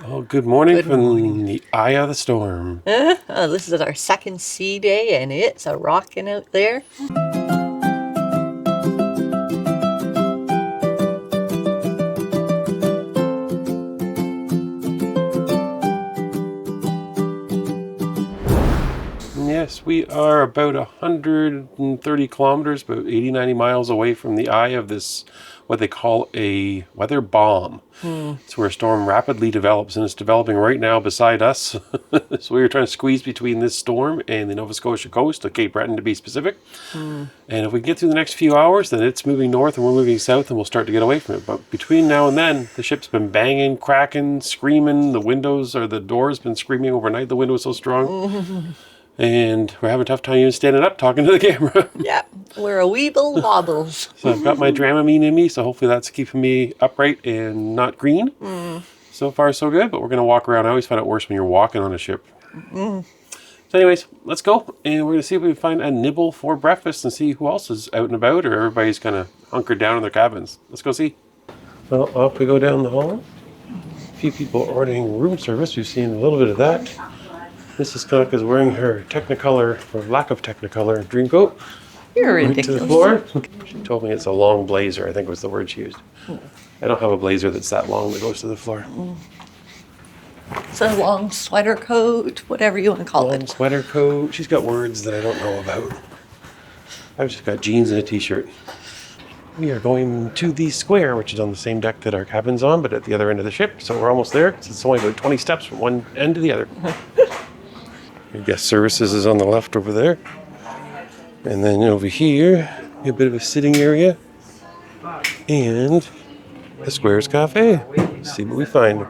Oh, good morning Good from morning. the eye of the storm. This is our second sea day, and it's a rocking out there. Yes, we are about 130 kilometers, about 80, 90 miles away from the eye of this, what they call a weather bomb. It's where a storm rapidly develops, and it's developing right now beside us. So we were trying to squeeze between this storm and the Nova Scotia coast, the Cape Breton to be specific. And if we get through the next few hours, then it's moving north and we're moving south and we'll start to get away from it. But between now and then, the ship's been banging, cracking, screaming. The windows or the door's been screaming overnight. The wind was so strong. And we're having a tough time even standing up talking to the camera. Yeah, we're a weeble wobbles. So I've got my Dramamine in me, so hopefully that's keeping me upright and not green. So far, so good, but we're going to walk around. I always find it worse when you're walking on a ship. So anyways, let's go, and we're going to see if we can find a nibble for breakfast and see who else is out and about, or everybody's kind of hunkered down in their cabins. Let's go see. Well, off we go down the hall. A few people ordering room service. We've seen a little bit of that. Mrs. Canuck is wearing her Technicolor, or lack of Technicolor, dream coat. You're Right to ridiculous. the floor. She told me it's a long blazer, I think was the word she used. I don't have a blazer that's that long that goes to the floor. It's a long sweater coat, whatever you want to call Long it. sweater coat. She's got words that I don't know about. I've just got jeans and a t-shirt. We are going to the square, which is on the same deck that our cabin's on, but at the other end of the ship. So we're almost there. It's only about 20 steps from one end to the other. Your guest services is on the left over there. And then over here, a bit of a sitting area. And the Squares Cafe. Let's see what we find.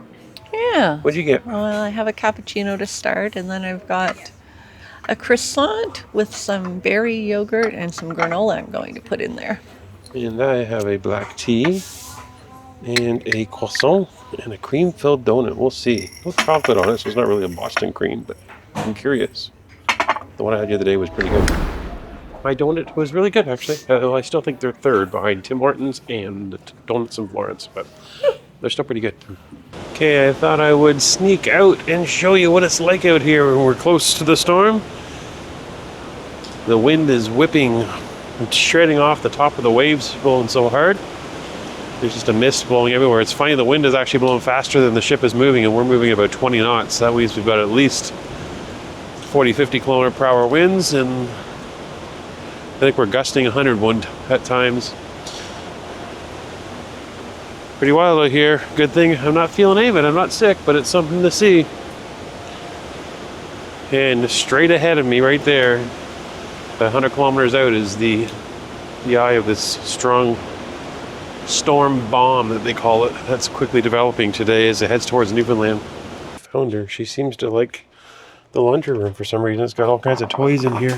Yeah. What'd you get? Well, I have a cappuccino to start, and then I've got a croissant with some berry yogurt and some granola I'm going to put in there. And I have a black tea and a croissant and a cream-filled donut. We'll see. No chocolate on it, so it's not really a Boston cream, but I'm curious. The one I had the other day was pretty good. My donut was really good, actually. I still think they're third behind Tim Hortons and the Donuts in Florence, but they're still pretty good. Okay, I thought I would sneak out and show you what it's like out here when we're close to the storm. The wind is whipping and shredding off the top of the waves, blowing so hard. There's just a mist blowing everywhere. It's funny, the wind is actually blowing faster than the ship is moving, and we're moving about 20 knots. That means we've got at least 40, 50 kilometer per hour winds, and I think we're gusting 100 wind at times. Pretty wild out here. Good thing I'm not feeling any of it. I'm not sick, but it's something to see. And straight ahead of me right there, 100 kilometers out, is the eye of this strong storm bomb that they call it. That's quickly developing today as it heads towards Newfoundland. Found her. She seems to like the laundry room for some reason. It's got all kinds of toys in here.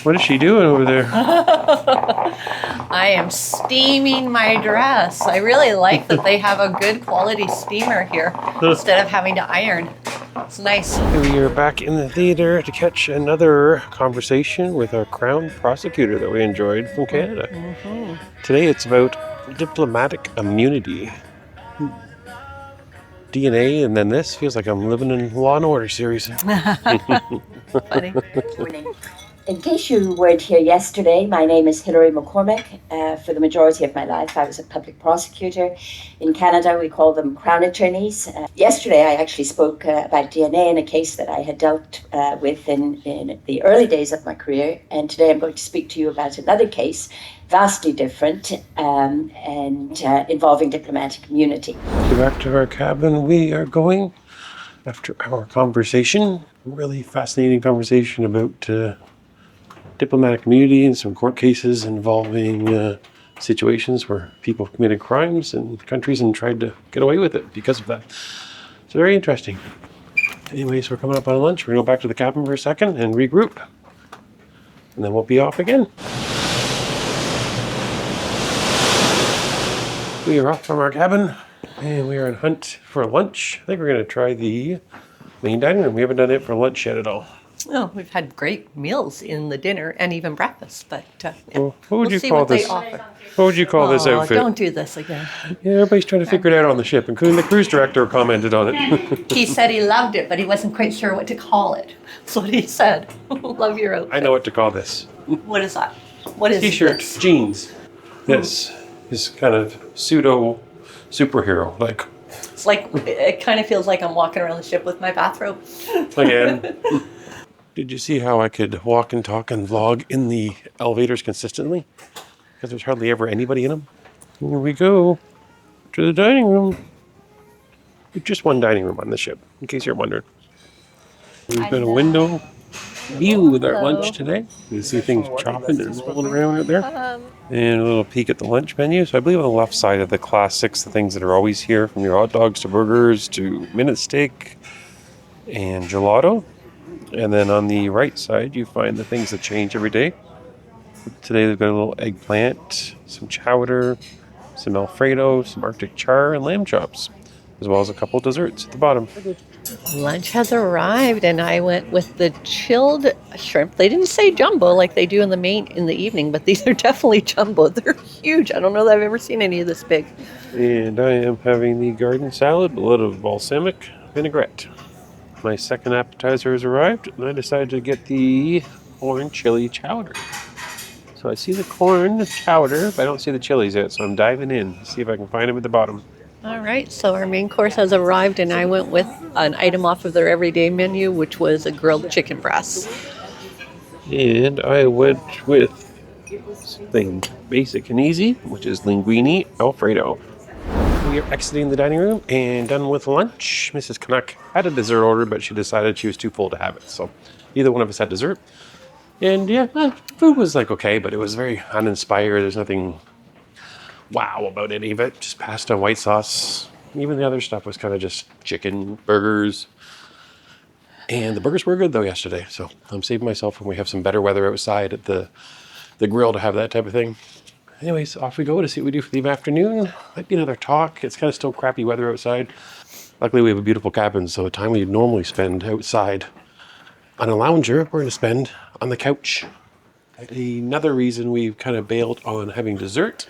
What is she doing over there? I am steaming my dress. I really like that they have a good quality steamer here instead of having to iron. It's nice. We are back in the theater to catch another conversation with our Crown prosecutor that we enjoyed from Canada. Today it's about diplomatic immunity. DNA, and then this feels like I'm living in Law and Order series. Funny. In case you weren't here yesterday, my name is Hilary McCormick. For the majority of my life, I was a public prosecutor. In Canada, we call them Crown attorneys. Yesterday, I actually spoke about DNA in a case that I had dealt with in the early days of my career. And today I'm going to speak to you about another case, vastly different, and involving diplomatic immunity. Back to our cabin we are going after our conversation. Really fascinating conversation about diplomatic immunity and some court cases involving situations where people committed crimes in countries and tried to get away with it because of that. It's very interesting. Anyways, we're coming up on lunch. We're going to go back to the cabin for a second and regroup. And then we'll be off again. We are off from our cabin and we are on hunt for lunch. I think we're going to try the main dining room. We haven't done it for lunch yet at all. Oh, we've had great meals in the dinner and even breakfast, but Well, what would we'll you see call what they this? offer. What would you call this Oh, outfit? don't do this again. Yeah, everybody's trying to figure it out on the ship, including the cruise director commented on it. He said he loved it, but he wasn't quite sure what to call it. That's what he said. Love your outfit. I know what to call this. What is that? What is T-shirt, this? jeans. This is kind of pseudo superhero, like It's like, it kind of feels like I'm walking around the ship with my bathrobe. again. Did you see how I could walk and talk and vlog in the elevators consistently? Because there's hardly ever anybody in them. Here we go to the dining room. Just one dining room on the ship, in case you're wondering. We've got a window view with our lunch today. You see things chopping and rolling around out there. And a little peek at the lunch menu. So I believe on the left side of the classics, the things that are always here, from your hot dogs to burgers to minute steak and gelato. And then on the right side, you find the things that change every day. Today they've got a little eggplant, some chowder, some Alfredo, some Arctic char, and lamb chops, as well as a couple desserts at the bottom. Lunch has arrived, and I went with the chilled shrimp. They didn't say jumbo like they do in the evening, but these are definitely jumbo. They're huge. I don't know that I've ever seen any of this big. And I am having the garden salad, a little balsamic vinaigrette. My second appetizer has arrived, and I decided to get the corn chili chowder. So I see the corn chowder, but I don't see the chilies yet, so I'm diving in to see if I can find them at the bottom. All right, so our main course has arrived, and I went with an item off of their everyday menu, which was a grilled chicken breast. And I went with something basic and easy, which is linguine Alfredo. We are exiting the dining room and done with lunch. Mrs. Canuck had a dessert order, but she decided she was too full to have it. So neither one of us had dessert. And yeah, food was like okay, but it was very uninspired. There's nothing wow about any of it. Just pasta and white sauce. Even the other stuff was kind of just chicken, burgers. And the burgers were good though yesterday. So I'm saving myself when we have some better weather outside at the grill to have that type of thing. Anyways, off we go to see what we do for the afternoon. Might be another talk. It's kind of still crappy weather outside. Luckily we have a beautiful cabin, so the time we normally spend outside on a lounger, we're going to spend on the couch. Another reason we've kind of bailed on having dessert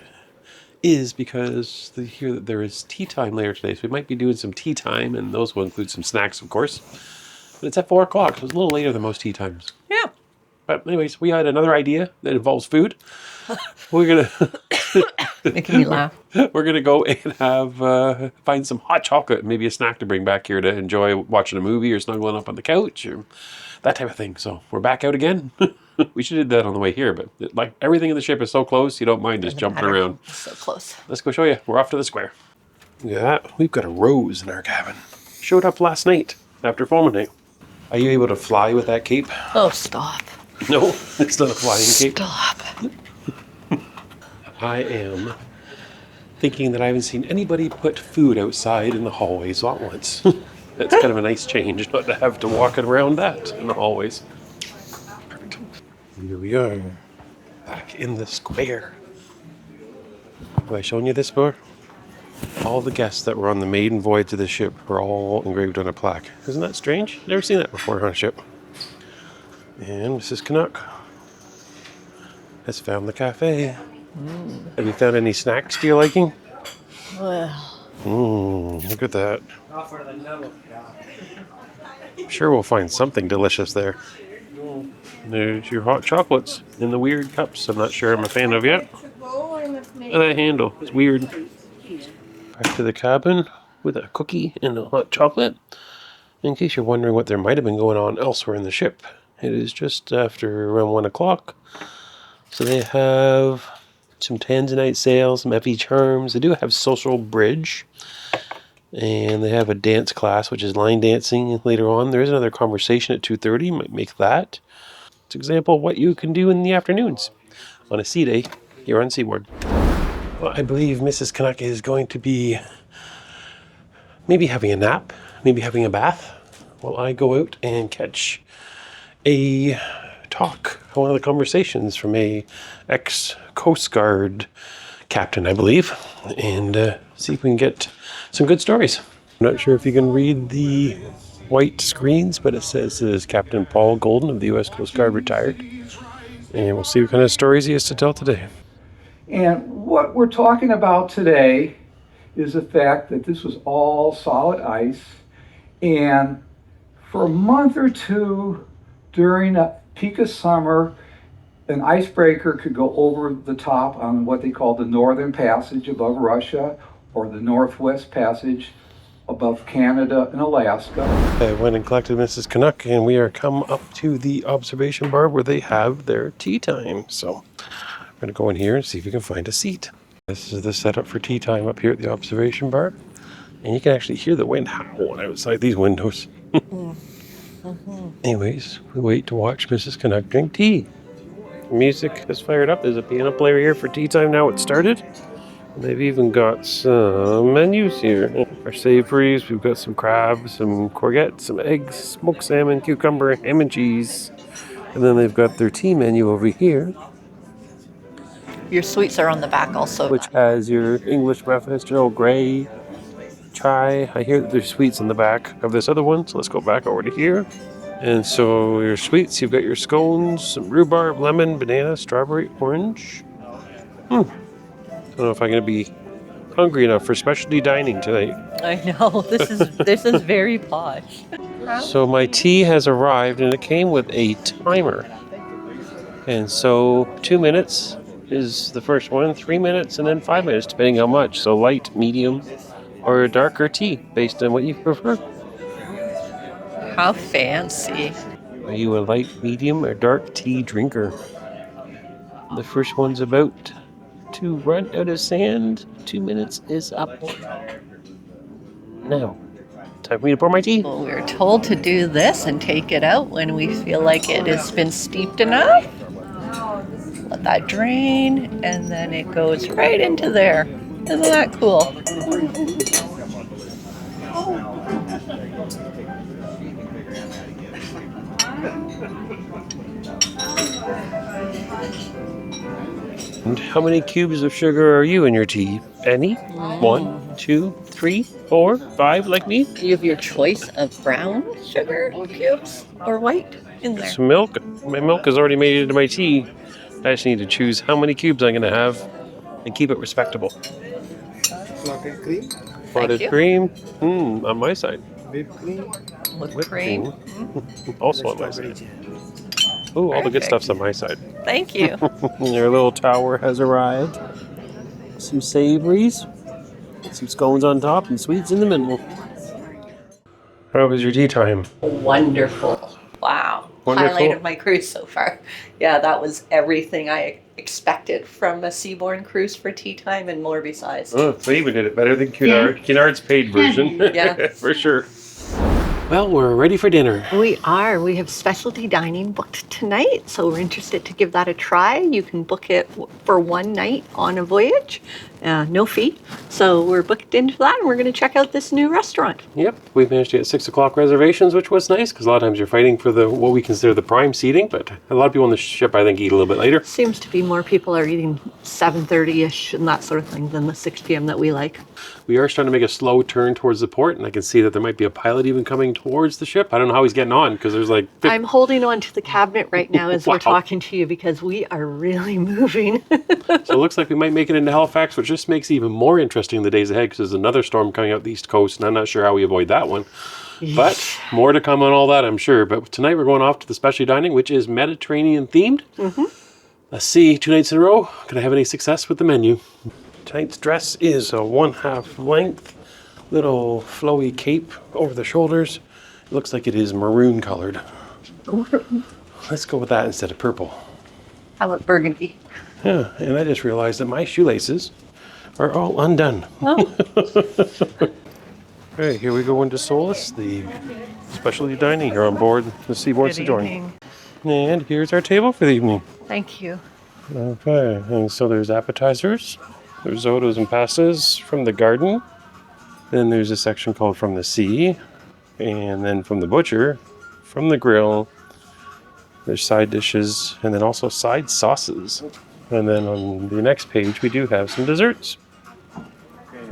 is because they hear that there is tea time later today. So we might be doing some tea time, and those will include some snacks, of course. But it's at 4 o'clock, so it's a little later than most tea times. Yeah. But anyways, we had another idea that involves food. We're gonna Making me laugh. we're gonna go and have find some hot chocolate, and maybe a snack to bring back here to enjoy watching a movie or snuggling up on the couch or that type of thing. So we're back out again. We should have did that on the way here, but like everything in the ship is so close, you don't mind just jumping around. So close. Let's go show you. We're off to the square. Look at that. We've got a rose in our cabin. Showed up last night after fulminate. Are you able to fly with that cape? Oh, stop. No, it's not a flying cape. Stop. I am thinking that I haven't seen anybody put food outside in the hallways all at once. That's kind of a nice change, not to have to walk around that in the hallways. Perfect. Here we are, back in the square. Have I shown you this before? All the guests that were on the maiden voyage of the ship were all engraved on a plaque. Isn't that strange? Never seen that before on a ship. And Mrs. Canuck has found the cafe. Have you found any snacks to your liking? Well, Look at that. I'm sure we'll find something delicious there. There's your hot chocolates in the weird cups I'm not sure I'm a fan of yet. And that handle, it's weird. Back to the cabin with a cookie and a hot chocolate. In case you're wondering what there might have been going on elsewhere in the ship, it is just after around 1 o'clock. So they have some Tanzanite sales, some FE charms. They do have social bridge. And they have a dance class, which is line dancing later on. There is another conversation at 2:30. Might make that. It's an example of what you can do in the afternoons on a sea day here on Seabourn. Well, I believe Mrs. Canuck is going to be maybe having a nap, maybe having a bath, while I go out and catch a talk, one of the conversations from a ex-Coast Guard captain, I believe, and see if we can get some good stories. I'm not sure if you can read the white screens, but it says Captain Paul Golden of the U.S. Coast Guard retired. And we'll see what kind of stories he has to tell today. And what we're talking about today is the fact that this was all solid ice. And for a month or two during a peak of summer, an icebreaker could go over the top on what they call the Northern Passage above Russia, or the Northwest Passage above Canada and Alaska. I went and collected Mrs. Canuck, and we are come up to the observation bar where they have their tea time. So I'm going to go in here and see if we can find a seat. This is the setup for tea time up here at the observation bar. And you can actually hear the wind howling outside these windows. Anyways, we wait to watch Mrs. Canuck drink tea. Music is fired up. There's a piano player here for tea time now. It started. They've even got some menus here. Our savories, we've got some crabs, some courgette, some eggs, smoked salmon, cucumber, ham and cheese. And then they've got their tea menu over here, Your sweets are on the back also. which has your English breakfast, Earl Grey, chai. I hear that there's sweets in the back of this other one, so let's go back over to here. And so your sweets, you've got your scones, some rhubarb, lemon, banana, strawberry, orange. I don't know if I'm going to be hungry enough for specialty dining tonight. I know, this is very posh. So my tea has arrived, and it came with a timer. And so 2 minutes is the first one, 3 minutes, and then 5 minutes, depending how much. So light, medium, or a darker tea, based on what you prefer. How fancy. Are you a light, medium, or dark tea drinker? The first one's about to run out of sand. 2 minutes is up. Now, time for me to pour my tea. Well, we're told to do this and take it out when we feel like it has been steeped enough. Let that drain, and then it goes right into there. Isn't that cool? And how many cubes of sugar are you in your tea? Any? 1, 2, 3, 4, 5, like me? You have your choice of brown sugar cubes or white in there. Some milk. My milk is already made into my tea. I just need to choose how many cubes I'm going to have and keep it respectable. Clotted cream, Clotted you. cream. On my side. whipped cream, Whipped cream. Also on my side. Ooh, all the good Perfect. stuff's on my side. Thank you. Their little tower has arrived. Some savories, some scones on top, and sweets in the middle. How was your tea time? Wonderful. Wow. Wonderful. Highlight of my cruise so far. Yeah, that was everything I expected from a Seabourn cruise for tea time and more besides. Oh, they even did it better than Cunard. Cunard's paid version. Yeah. For sure. Well, we're ready for dinner. We are. We have specialty dining booked tonight, so we're interested to give that a try. You can book it for one night on a voyage, no fee. So we're booked into that, and we're going to check out this new restaurant. Yep, we managed to get 6 o'clock reservations, which was nice, because a lot of times you're fighting for the what we consider the prime seating, but a lot of people on the ship, I think, eat a little bit later. Seems to be more people are eating 7:30ish and that sort of thing than the 6 p.m. that we like. We are starting to make a slow turn towards the port, and I can see that there might be a pilot even coming towards the ship. I don't know how he's getting on, because there's like... I'm holding on to the cabinet right now as Wow. we're talking to you because we are really moving. So it looks like we might make it into Halifax, which just makes it even more interesting the days ahead, because there's another storm coming out the east coast, and I'm not sure how we avoid that one. But more to come on all that, I'm sure. But tonight we're going off to the specialty dining, which is Mediterranean themed. Let's see, 2 nights in a row, can I have any success with the menu? Tonight's dress is a 1/2 length, little flowy cape over the shoulders. It looks like it is maroon colored. Let's go with that instead of purple. How about burgundy? Yeah, and I just realized that my shoelaces are all undone. Oh, All right, here we go into Solis, the specialty dining here on board the Seabourn Sojourn. And here's our table for the evening. Thank you. Okay, and so there's appetizers, risottos and pastas from the garden. Then there's a section called From the Sea, and then from the butcher, from the grill. There's side dishes, and then also side sauces. And then on the next page, we do have some desserts.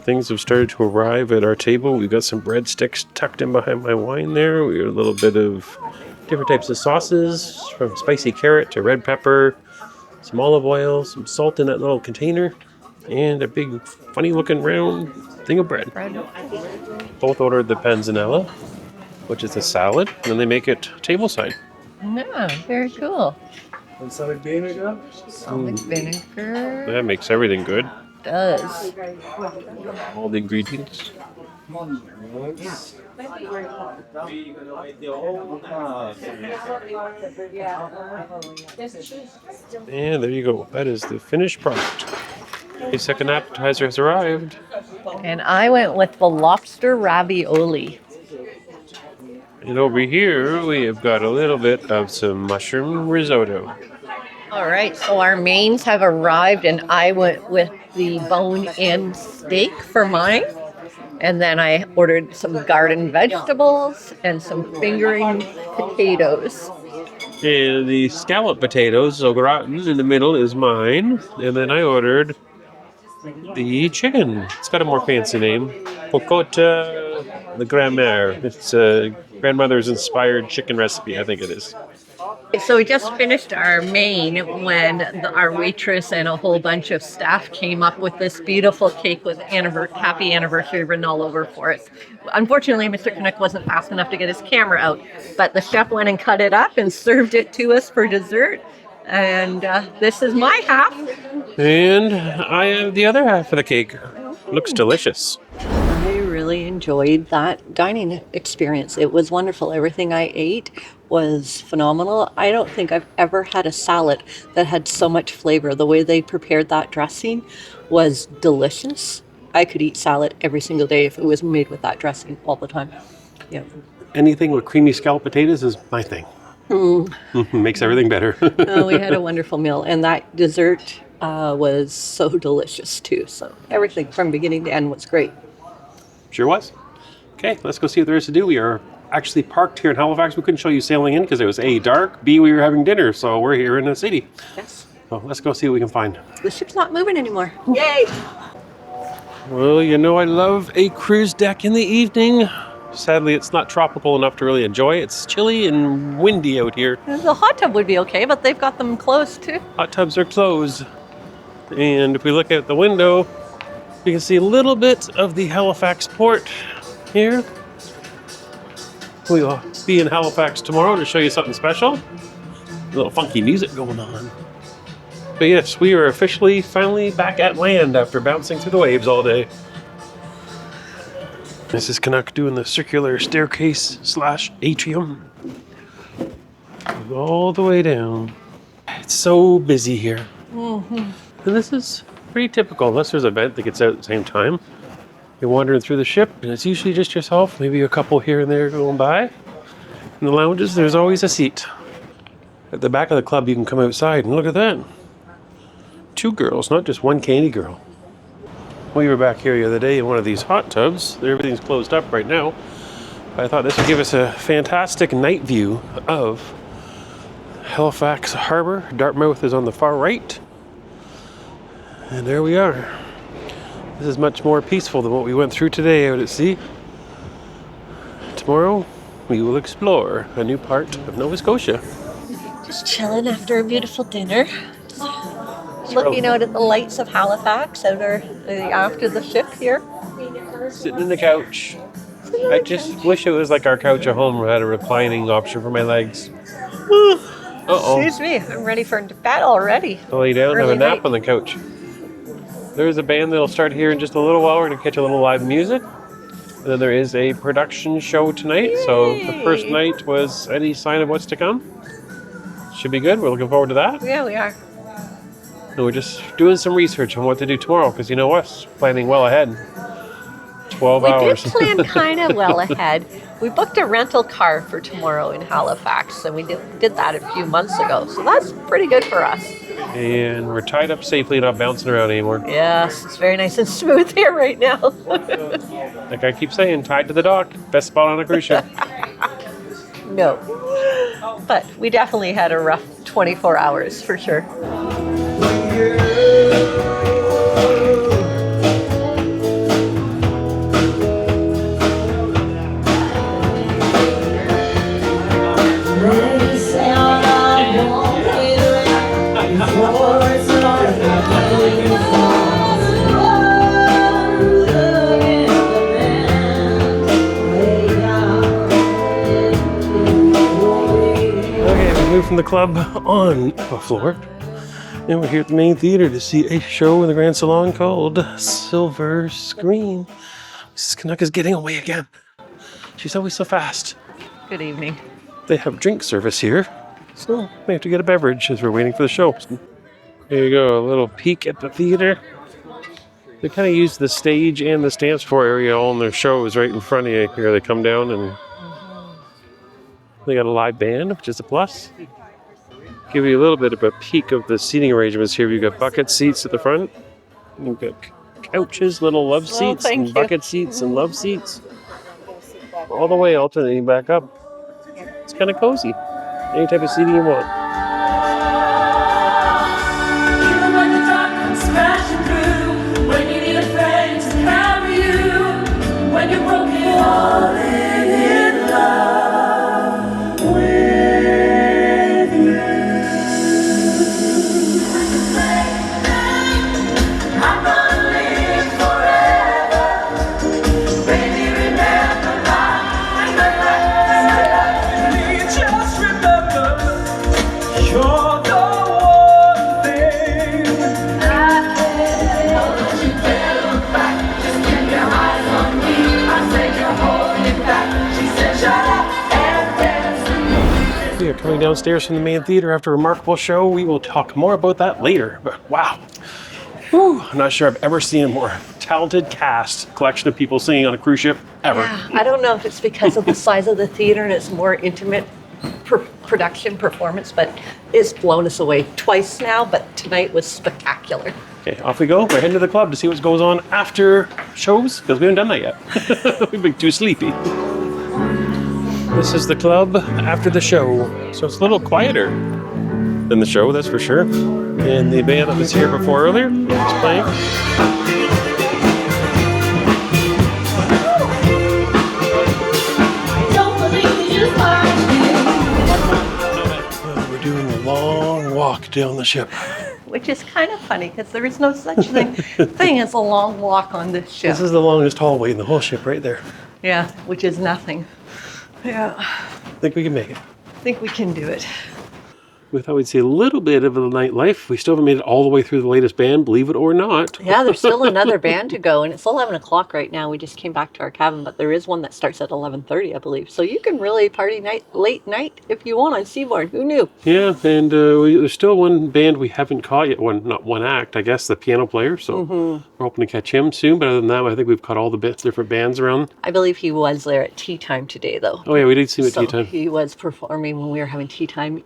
things have started to arrive at our table. We've got some breadsticks tucked in behind my wine there. We got a little bit of different types of sauces, from spicy carrot to red pepper, some olive oil, some salt in that little container, and a big funny looking round thing of bread. Both ordered the panzanella, which is a salad, and then they make it tableside. Yeah, very cool. And salad vinegar. Salt vinegar. That makes everything good. Does. All the ingredients. And there you go. That is the finished product. A second appetizer has arrived. And I went with the lobster ravioli. And over here we have got a little bit of some mushroom risotto. All right, so our mains have arrived, and I went with the bone-in steak for mine. And then I ordered some garden vegetables and some fingering potatoes. And the scallop potatoes, au gratin, in the middle is mine. And then I ordered the chicken. It's got a more fancy name. Cocotte de grand-mère. It's a grandmother's inspired chicken recipe, I think it is. So we just finished our main when our waitress and a whole bunch of staff came up with this beautiful cake with happy anniversary written all over for us. Unfortunately, Mr. Canuck wasn't fast enough to get his camera out, but the chef went and cut it up and served it to us for dessert. And this is my half. And I have the other half of the cake. Looks delicious. I really enjoyed that dining experience. It was wonderful. Everything I ate was phenomenal. I don't think I've ever had a salad that had so much flavor. The way they prepared that dressing was delicious. I could eat salad every single day if it was made with that dressing all the time. Yeah. Anything with creamy scalloped potatoes is my thing. Makes everything better. Oh, we had a wonderful meal, and that dessert was so delicious too. So everything from beginning to end was great. Sure was. Okay, let's go see what there is to do. We are actually parked here in Halifax. We couldn't show you sailing in because it was A, dark, B, we were having dinner, so we're here in the city. Yes. So let's go see what we can find. The ship's not moving anymore. Yay! Well, you know I love a cruise deck in the evening. Sadly, it's not tropical enough to really enjoy. It's chilly and windy out here. The hot tub would be okay, but they've got them closed too. Hot tubs are closed. And if we look out the window, you can see a little bit of the Halifax port here. We will be in Halifax tomorrow to show you something special. A little funky music going on. But yes, we are officially finally back at land after bouncing through the waves all day. This is Canuck doing the circular staircase / atrium. All the way down. It's so busy here. And this is pretty typical, unless there's an event that gets out at the same time. You're wandering through the ship, and it's usually just yourself, maybe a couple here and there going by. In the lounges, there's always a seat. At the back of the club, you can come outside, and look at that. 2 girls, not just one candy girl. We were back here the other day in one of these hot tubs. Everything's closed up right now. I thought this would give us a fantastic night view of Halifax Harbor. Dartmouth is on the far right. And there we are. This is much more peaceful than what we went through today out at sea. Tomorrow, we will explore a new part of Nova Scotia. Just chilling after a beautiful dinner. Looking out at the lights of Halifax after the ship here. Sitting in the couch. I just wish it was like our couch at home where I had a reclining option for my legs. Uh-oh. Excuse me, I'm ready for bed already. I'll lay down and have a Early nap night. on the couch. There's a band that'll start here in just a little while. We're going to catch a little live music. And then there is a production show tonight. Yay. So the first night was any sign of what's to come. Should be good. We're looking forward to that. Yeah, we are. And we're just doing some research on what to do tomorrow because you know us, planning well ahead. 12 We hours. did plan kind of well ahead. We booked a rental car for tomorrow in Halifax, and we did that a few months ago. So that's pretty good for us. And we're tied up safely, not bouncing around anymore. Yes, it's very nice and smooth here right now. Like I keep saying, tied to the dock. Best spot on a cruise ship. No. But we definitely had a rough 24 hours for sure. moved from the club on a floor. And we're here at the main theater to see a show in the Grand Salon called Silver Screen. Mrs. Canuck is getting away again. She's always so fast. Good evening. They have drink service here, so we have to get a beverage as we're waiting for the show. Here you go, a little peek at the theater. They kind of use the stage and the dance floor area all in their shows right in front of you. Here they come down and they got a live band, which is a plus. Give you a little bit of a peek of the seating arrangements here. You've got bucket seats at the front. You've got couches, little love seats, and bucket seats and love seats. All the way alternating back up. It's kind of cozy. Any type of seating you want. We are coming downstairs from the main theater after a remarkable show. We will talk more about that later, but wow. Whew, I'm not sure I've ever seen a more talented cast, collection of people singing on a cruise ship ever. Yeah, I don't know if it's because of the size of the theater and it's more intimate production performance, but it's blown us away twice now, but tonight was spectacular. Okay, off we go. We're heading to the club to see what goes on after shows, because we haven't done that yet. We've been too sleepy. This is the club after the show, so it's a little quieter than the show, that's for sure. And the band that was here before earlier is playing. We're doing a long walk down the ship. Which is kind of funny because there is no such thing as a long walk on this ship. This is the longest hallway in the whole ship right there. Yeah, which is nothing. Yeah. I think we can make it. I think we can do it. We thought we'd see a little bit of the nightlife. We still haven't made it all the way through the latest band, believe it or not. Yeah, there's still another band to go, and it's 11 o'clock right now. We just came back to our cabin, but there is one that starts at 11:30, I believe. So you can really party late night if you want on Seabourn. Who knew? Yeah, and there's still one band we haven't caught yet. Not one act, I guess, the piano player. So we're hoping to catch him soon. But other than that, I think we've caught all the different bands around. I believe he was there at tea time today, though. Oh, yeah, we did see him at So tea time. he was performing when we were having tea time.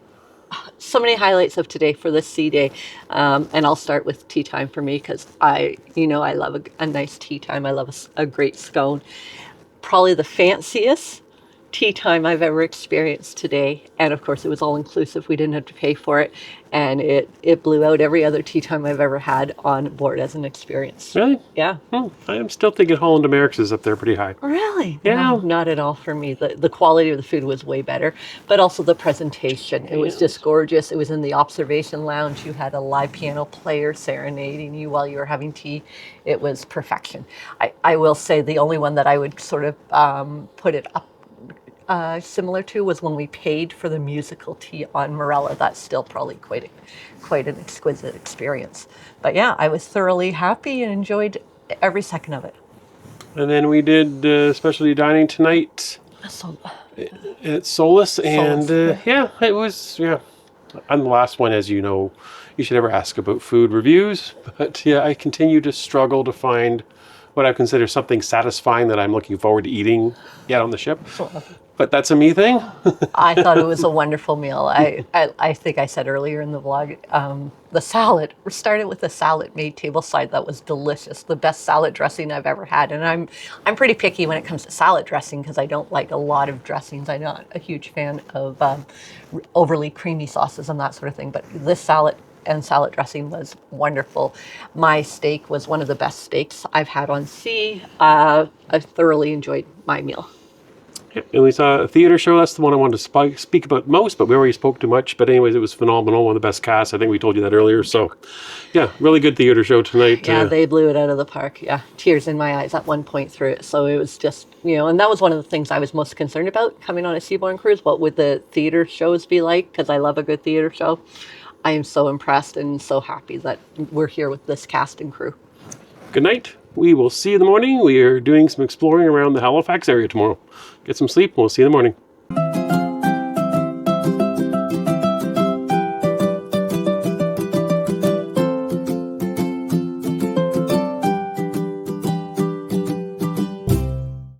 So many highlights of today for this sea day, and I'll start with tea time for me because I love a nice tea time. I love a great scone. Probably the fanciest tea time I've ever experienced today, and of course it was all inclusive. We didn't have to pay for it, and it blew out every other tea time I've ever had on board as an experience. Really? Yeah. I am still thinking Holland America's is up there pretty high. Really? Yeah. No, not at all for me. The quality of the food was way better, but also the presentation. It was just gorgeous. It was in the observation lounge. You had a live piano player serenading you while you were having tea. It was perfection. I will say the only one that I would sort of put it up similar to was when we paid for the musical tea on Morella. That's still probably quite an exquisite experience. But yeah, I was thoroughly happy and enjoyed every second of it. And then we did specialty dining tonight So, at Solis. And Solis, it was, I'm the last one, as you know. You should never ask about food reviews. But yeah, I continue to struggle to find what I consider something satisfying that I'm looking forward to eating yet on the ship. But that's a me thing. I thought it was a wonderful meal. I think I said earlier in the vlog, the salad, we started with a salad made tableside that was delicious. The best salad dressing I've ever had. And I'm pretty picky when it comes to salad dressing because I don't like a lot of dressings. I'm not a huge fan of overly creamy sauces and that sort of thing. But this salad and salad dressing was wonderful. My steak was one of the best steaks I've had on sea. I thoroughly enjoyed my meal. And we saw a theater show. That's the one I wanted to speak about most, but we already spoke too much. But anyways, it was phenomenal. One of the best casts. I think we told you that earlier. So, yeah, really good theater show tonight. Yeah, they blew it out of the park. Yeah, tears in my eyes at one point through it. So it was just, and that was one of the things I was most concerned about coming on a Seabourn cruise. What would the theater shows be like? Because I love a good theater show. I am so impressed and so happy that we're here with this cast and crew. Good night. We will see you in the morning. We are doing some exploring around the Halifax area tomorrow. Get some sleep. We'll see you in the morning.